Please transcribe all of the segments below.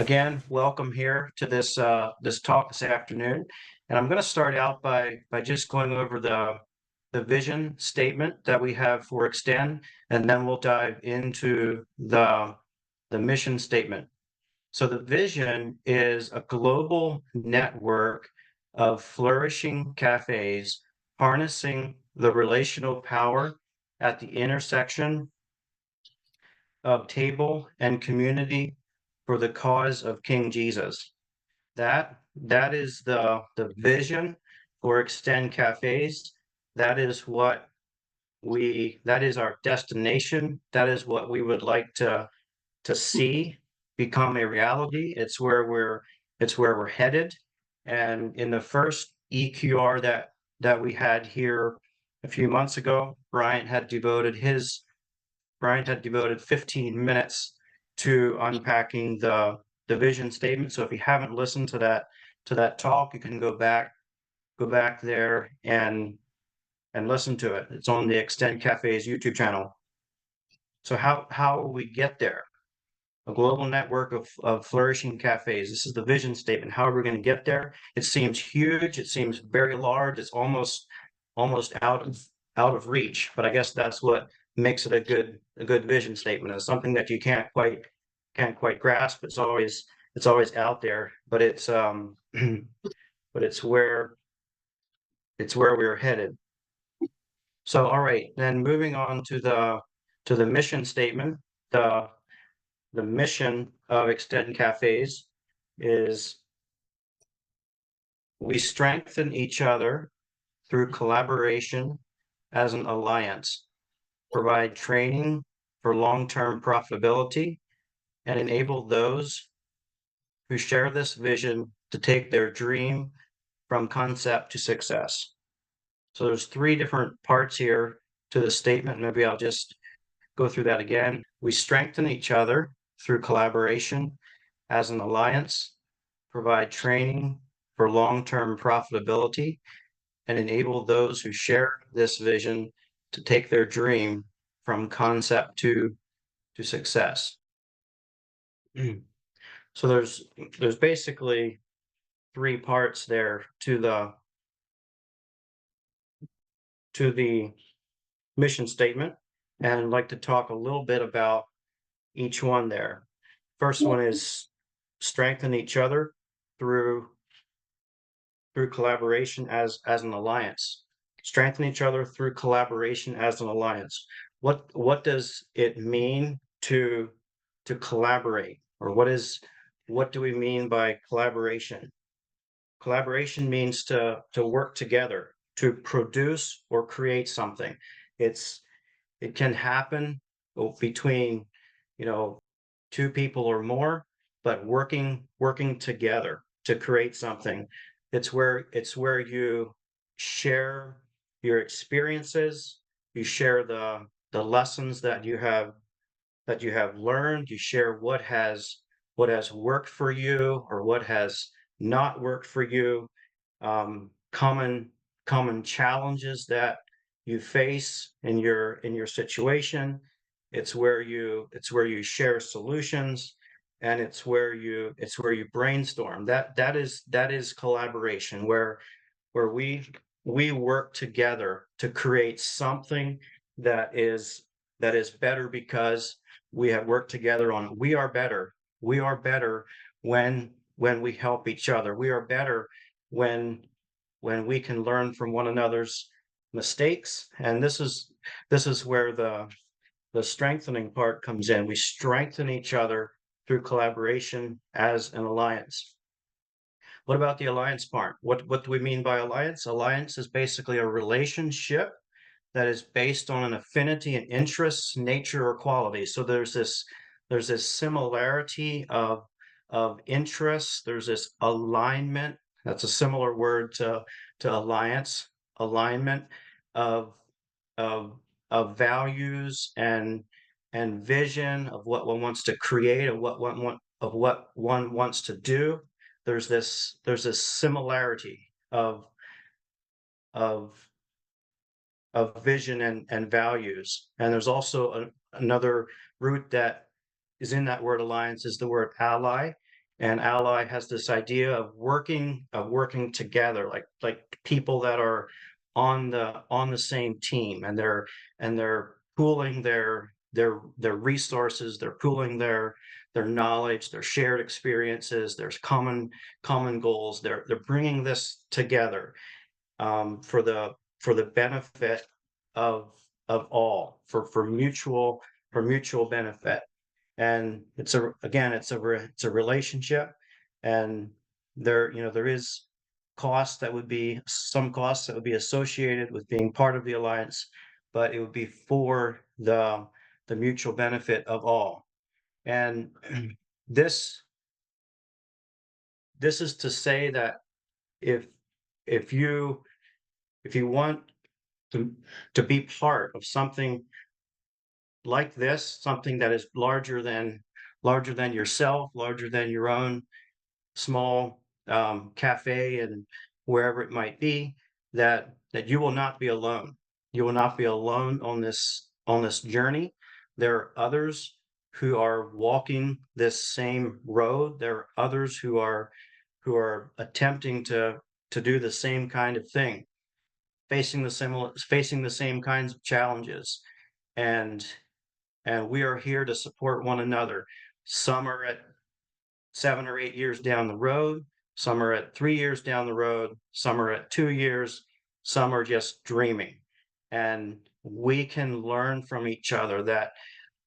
Again, welcome here to this talk this afternoon. And I'm going to start out by just going over the vision statement that we have for Extend, and then we'll dive into the mission statement. So the vision is a global network of flourishing cafes harnessing the relational power at the intersection of table and community for the cause of King Jesus. That is the vision for Extend Cafés. That is what that is our destination. That is what we would like to see become a reality. It's where we're headed. And in the first EQR that we had here a few months ago, Bryant had devoted 15 minutes to unpacking the vision statement. So if you haven't listened to that talk, you can go back there and listen to it. It's on the Extend Cafés YouTube channel. So how will we get there? A global network of flourishing cafes. This is the vision statement. How are we going to get there? It seems huge. It seems very large. It's almost out of reach. But I guess that's what makes it a good vision statement. It's something that you can't quite grasp. It's always out there, but it's but it's where we're headed. So all right, then moving on to the mission statement. The mission of Extend Cafés is we strengthen each other through collaboration as an alliance, provide training for long-term profitability, and enable those who share this vision to take their dream from concept to success. So there's three different parts here to the statement. Maybe I'll just go through that again. We strengthen each other through collaboration as an alliance, provide training for long-term profitability, and enable those who share this vision to take their dream from concept to success. So there's basically three parts there to the mission statement, and I'd like to talk a little bit about each one there. First one is strengthen each other through collaboration as an alliance. Strengthen each other through collaboration as an alliance. What does it mean to collaborate, or what do we mean by collaboration? Collaboration means to work together to produce or create something. It can happen between two people or more, but working together to create something. It's where you share your experiences, you share the lessons that you have learned, you share what has worked for you or what has not worked for you, common challenges that you face in your situation. It's where you share solutions, and it's where you brainstorm. That is collaboration, where we work together to create something that is better because we have worked together on it. We are better. We are better when we help each other. We are better when we can learn from one another's mistakes. And this is where the strengthening part comes in. We strengthen each other through collaboration as an alliance. What about the alliance part? What do we mean by alliance? Alliance is basically a relationship that is based on an affinity and interests, nature, or quality. So there's this similarity of interests. There's this alignment. That's a similar word to alliance. Alignment of of values and vision of what one wants to create, of what one wants to do. There's this similarity of of vision and values. And there's also another root that is in that word alliance is the word ally. and Ally has this idea of working together, like people that are on the same team, and they're pooling their resources, they're pooling their knowledge, their shared experiences, there's common goals. They're bringing this together, for the benefit of all, for mutual benefit. And it's a relationship, and there is some costs that would be associated with being part of the alliance, but it would be for the mutual benefit of all. And this this is to say that if if you if you want to be part of something like this, something that is larger than yourself, larger than your own small cafe and wherever it might be, that you will not be alone. You will not be alone on this journey. There are others who are walking this same road. There are others who are attempting to do the same kind of thing, facing the same kinds of challenges, and we are here to support one another. Some are at 7 or 8 years down the road, some are at 3 years down the road, some are at 2 years, some are just dreaming. And we can learn from each other that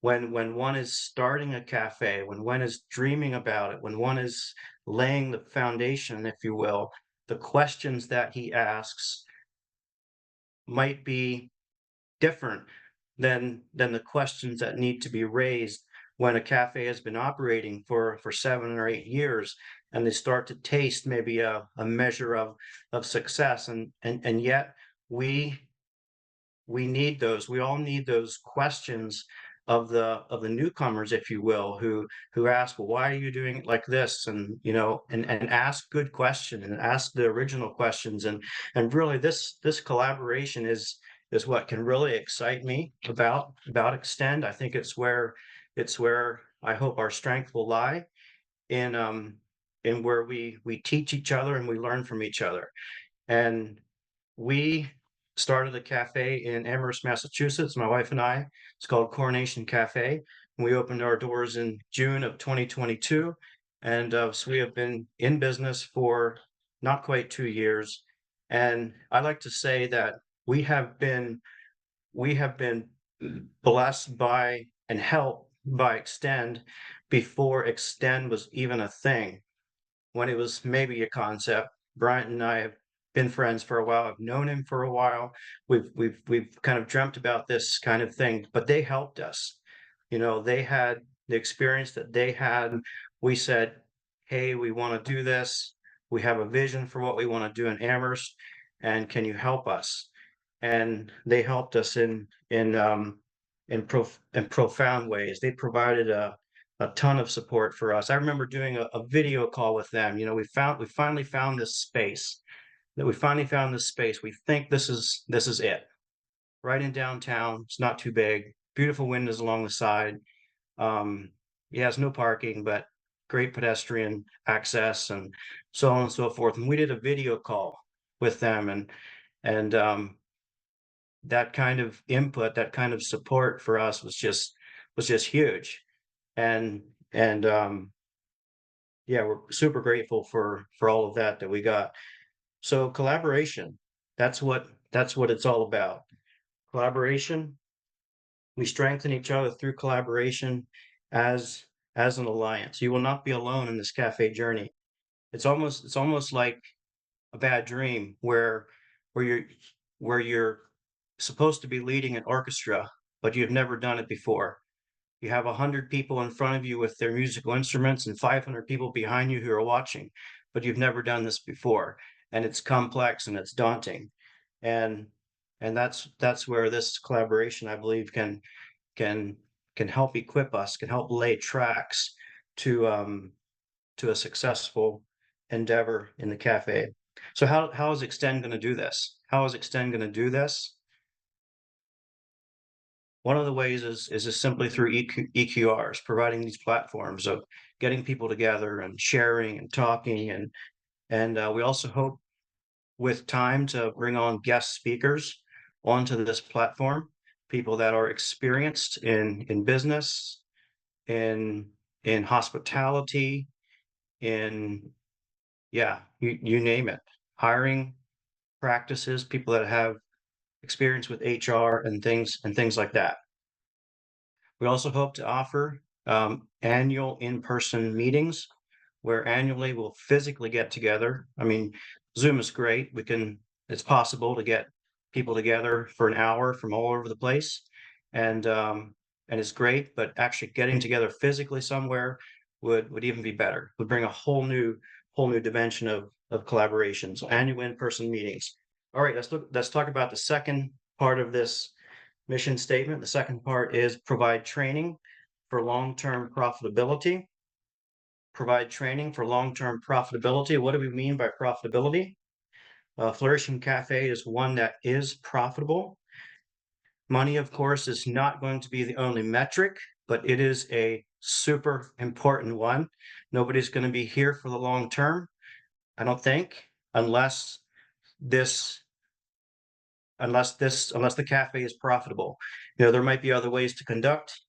when one is starting a cafe, when one is dreaming about it, when one is laying the foundation, if you will, the questions that he asks might be different than the questions that need to be raised when a cafe has been operating for 7 or 8 years, and they start to taste maybe a measure of success, and yet we we all need those questions of the newcomers, if you will, who ask, well, why are you doing it like this? And and ask good questions, and ask the original questions. And really, this collaboration is what can really excite me about Extend. I think it's where I hope our strength will lie, in where we teach each other and we learn from each other. And we started a cafe in Amherst, Massachusetts, my wife and I. It's called Coronation Café. And we opened our doors in June of 2022. And so we have been in business for not quite 2 years. And I like to say that we have been we have been blessed by and helped by Extend before Extend was even a thing, when it was maybe a concept. Bryant and I have been friends for a while. I've known him for a while. We've kind of dreamt about this kind of thing, but they helped us. They had the experience that they had. We said, "Hey, we want to do this. We have a vision for what we want to do in Amherst, and can you help us?" And they helped us in profound ways. They provided a ton of support for us. I remember doing a video call with them. We finally found this space. We think this is it. Right in downtown. It's not too big. Beautiful windows along the side. It has no parking, but great pedestrian access, and so on and so forth. And we did a video call with them, and that kind of input, that kind of support for us was just huge. And yeah, we're super grateful for all of that we got. So collaboration, that's what it's all about. Collaboration. We strengthen each other through collaboration, as an alliance. You will not be alone in this cafe journey. It's almost like a bad dream where you're where you're supposed to be leading an orchestra, but you've never done it before. You have 100 people in front of you with their musical instruments and 500 people behind you who are watching, but you've never done this before, and it's complex and it's daunting. And that's where this collaboration, I believe, can can help equip us, can help lay tracks to a successful endeavor in the cafe. So how is Extend going to do this? How is Extend going to do this? One of the ways is just simply through EQRs, providing these platforms of getting people together and sharing and talking, and we also hope with time to bring on guest speakers onto this platform, people that are experienced in business, in hospitality, in yeah, you name it, hiring practices, people that have experience with HR and things like that. We also hope to offer annual in-person meetings where annually we'll physically get together. I mean, Zoom is great. It's possible to get people together for an hour from all over the place, and it's great. But actually getting together physically somewhere would even be better. Would bring a whole new dimension of collaboration. So annual in-person meetings. All right, let's talk about the second part of this mission statement. The second part is provide training for long-term profitability. Provide training for long-term profitability. What do we mean by profitability? Flourishing Cafe is one that is profitable. Money, of course, is not going to be the only metric, but it is a super important one. Nobody's going to be here for the long term, I don't think, unless this unless the cafe is profitable. There might be other ways to conduct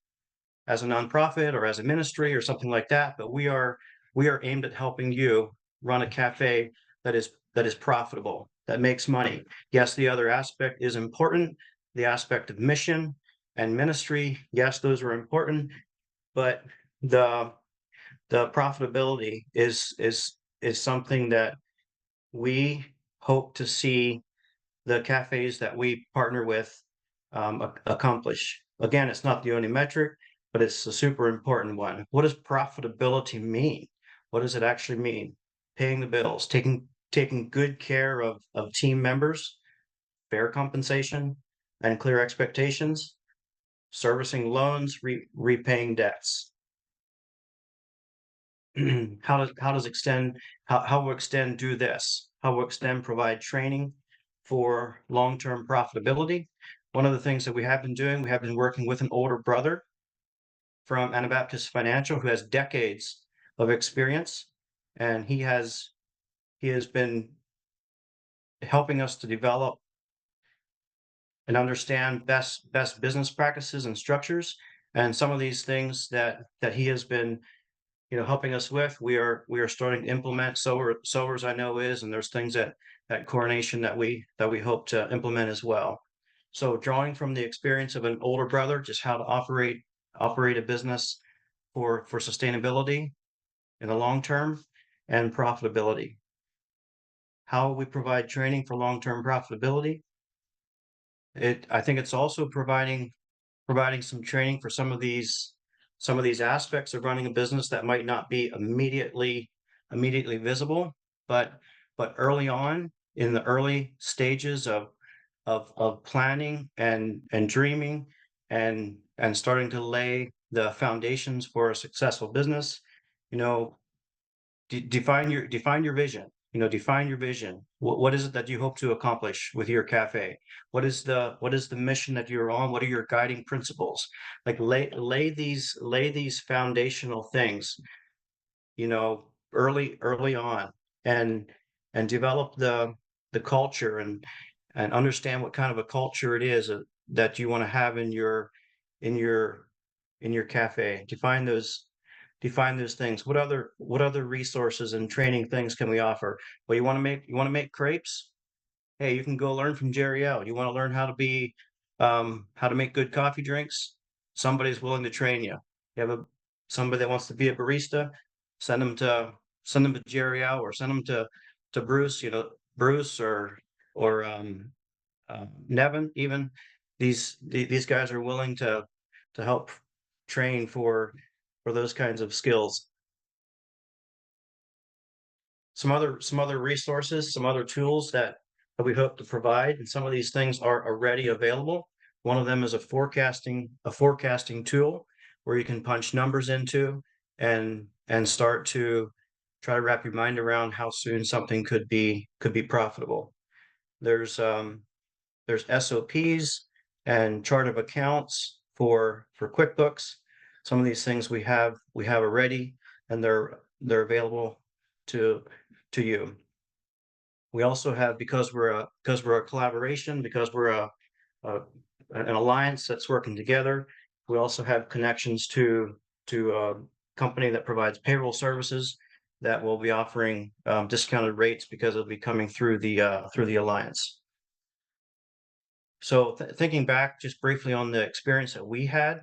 as a nonprofit or as a ministry or something like that, but we are aimed at helping you run a cafe that is profitable, that makes money. Yes, the other aspect is important, the aspect of mission and ministry. Yes, those are important, but the profitability is something that we hope to see the cafes that we partner with accomplish. Again, it's not the only metric, but it's a super important one. What does profitability mean? What does it actually mean? Paying the bills, taking good care of team members, fair compensation, and clear expectations, servicing loans, repaying debts. How does Extend how will Extend do this? How will Extend provide training for long-term profitability? One of the things that we have been doing, we have been working with an older brother from Anabaptist Financial who has decades of experience, and he has been helping us to develop and understand best business practices and structures. And some of these things that he has been helping us with, we are starting to implement. Sowers I know is, and there's things at Coronation that we hope to implement as well. So drawing from the experience of an older brother, just how to operate a business for sustainability in the long term and profitability. How we provide training for long-term profitability. I think it's also providing some training for some of these aspects of running a business that might not be immediately visible, but early on in the early stages of planning and dreaming and starting to lay the foundations for a successful business. Define your vision. Define your vision. What is it that you hope to accomplish with your cafe? What is the mission that you're on? What are your guiding principles? Like lay these foundational things, early on, and develop the culture and understand what kind of a culture it is that you want to have in your in your cafe. Define those things. What other resources and training things can we offer? Well, you want to make crepes? Hey, you can go learn from Jerry L. You want to learn how to make good coffee drinks? Somebody's willing to train you. You have somebody that wants to be a barista, send them to Jerry L. or send them to Bruce. Bruce or Nevin. Even these guys are willing to help train for those kinds of skills. Some other resources, some other tools that we hope to provide, and some of these things are already available. One of them is a forecasting tool where you can punch numbers into and start to try to wrap your mind around how soon something could be profitable. There's SOPs and chart of accounts for QuickBooks. Some of these things we have already, and they're available to you. We also have, because we're a collaboration, because we're a an alliance that's working together. We also have connections to a company that provides payroll services that will be offering discounted rates because it'll be coming through the alliance. So thinking back just briefly on the experience that we had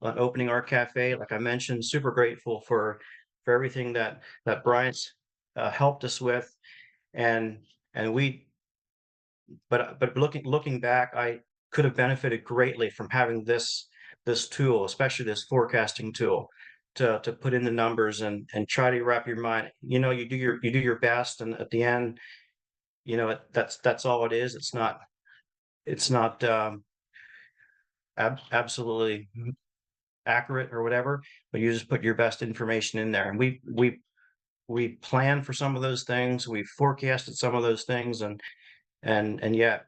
on opening our cafe, like I mentioned, super grateful for everything that Bryant's helped us with, and we. But looking back, I could have benefited greatly from having this tool, especially this forecasting tool, to put in the numbers and try to wrap your mind. You do your best, and at the end, that's all it is. It's not absolutely accurate or whatever, but you just put your best information in there. And we planned for some of those things, we forecasted some of those things, and yet,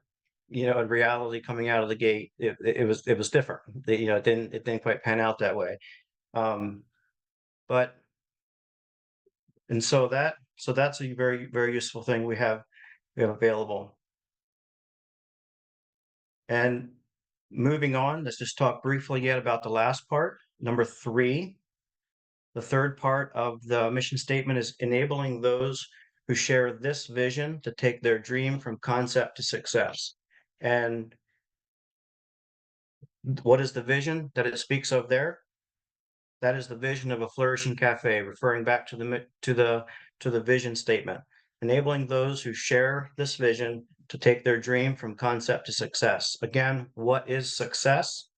in reality, coming out of the gate, it was different. It didn't quite pan out that way. Um, but and so that's a very, very useful thing we have available. And moving on, let's just talk briefly yet about the last part, number 3. The third part of the mission statement is enabling those who share this vision to take their dream from concept to success. And what is the vision that it speaks of there? That is the vision of a flourishing cafe, referring back to the vision statement, enabling those who share this vision to take their dream from concept to success. Again, what is success?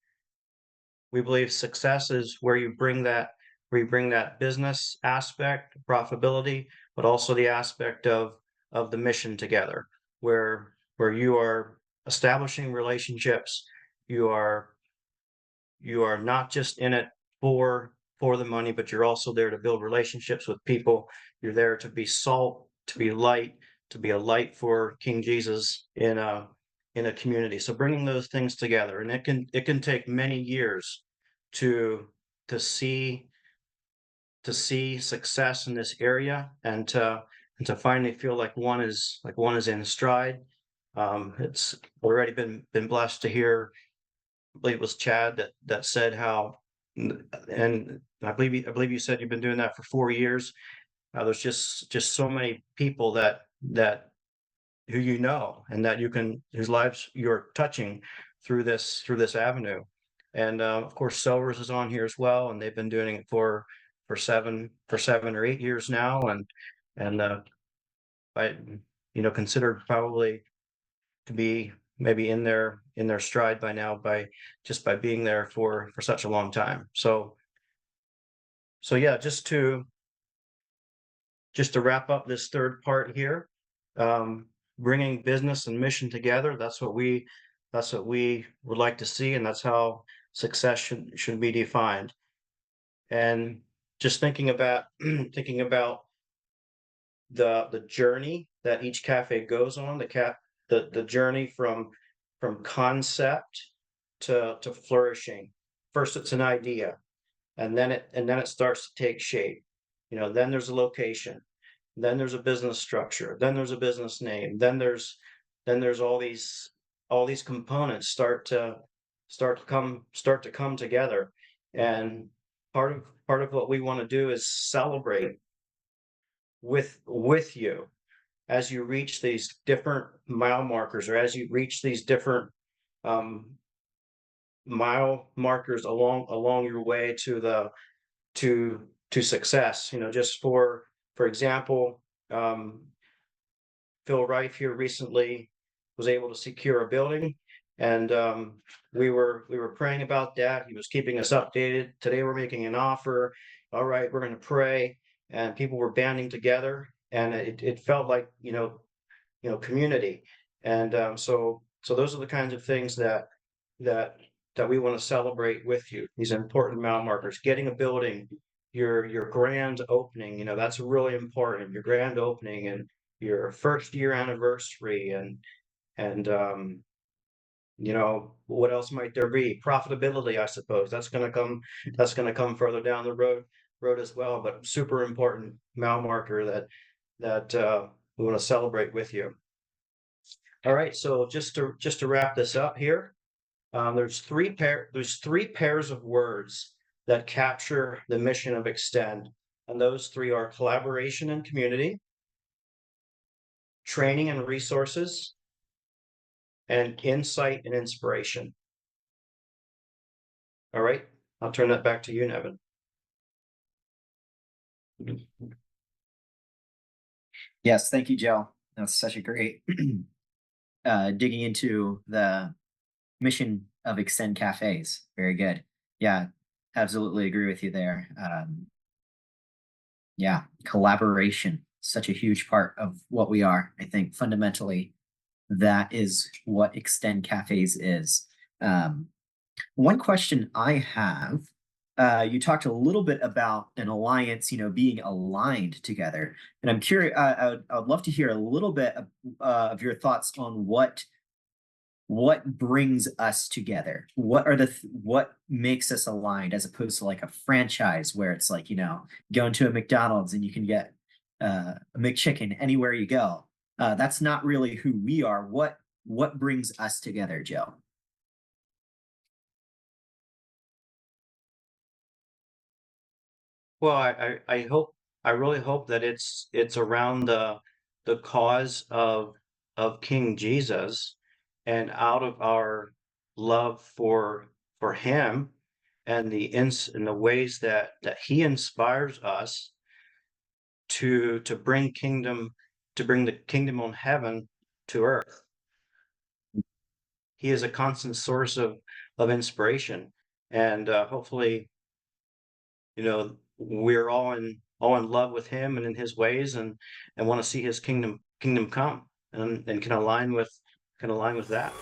We believe success is where you bring that business aspect, profitability, but also the aspect of the mission together, where you are establishing relationships, you are not just in it for the money, but you're also there to build relationships with people. You're there to be salt, to be light, to be a light for King Jesus in a community. So bringing those things together, and it can take many years to to see success in this area, and to finally feel like one is in stride. It's already been blessed to hear. I believe it was Chad that said how, and I believe you said you've been doing that for 4 years. There's just so many people that who and that whose lives you're touching through this avenue. And of course, Sellers is on here as well, and they've been doing it for 7 or 8 years now, and I considered probably to be maybe in their stride by now, by being there for such a long time. So yeah, just to wrap up this third part here, um, bringing business and mission together. That's what we would like to see, and that's how success should be defined. And just thinking about thinking about the journey that each cafe goes on, the journey from concept to flourishing. First, it's an idea, and then it starts to take shape. Then there's a location, then there's a business structure, then there's a business name, then there's all these components start to come together. And part of what we want to do is celebrate with you as you reach these different mile markers, or as you reach these different um, mile markers along your way to success. Just for example, um, Phil Reif here recently was able to secure a building, and we were praying about that. He was keeping us updated. Today we're making an offer. All right, we're going to pray, and people were banding together, and it felt like community. And so those are the kinds of things that that we want to celebrate with you. These important mile markers, getting a building, your grand opening, that's really important. Your grand opening and your first year anniversary, and What else might there be? Profitability, I suppose. That's gonna come further down the road as well, but super important mile marker that we want to celebrate with you. All right, so just to wrap this up here, there's three pairs of words that capture the mission of Extend, and those three are collaboration and community, training and resources, and insight and inspiration. All right, I'll turn that back to you, Nevin. Yes, thank you, Joe. That's such a great digging into the mission of Extend Cafés. Very good. Yeah, absolutely agree with you there. Yeah, collaboration, such a huge part of what we are. I think fundamentally that is what Extend Cafés is. One question I have, you talked a little bit about an alliance, being aligned together. And I'm curious, I would love to hear a little bit of your thoughts on what brings us together. What makes us aligned as opposed to like a franchise where it's like, going to a McDonald's and you can get a McChicken anywhere you go. That's not really who we are. What brings us together, Joe? Well, I really hope that it's around the cause of King Jesus, and out of our love for him and the ways that he inspires us to bring the kingdom on heaven to earth. He is a constant source of inspiration, and hopefully, we're all in love with him and in his ways, and want to see his kingdom come, and can align with that.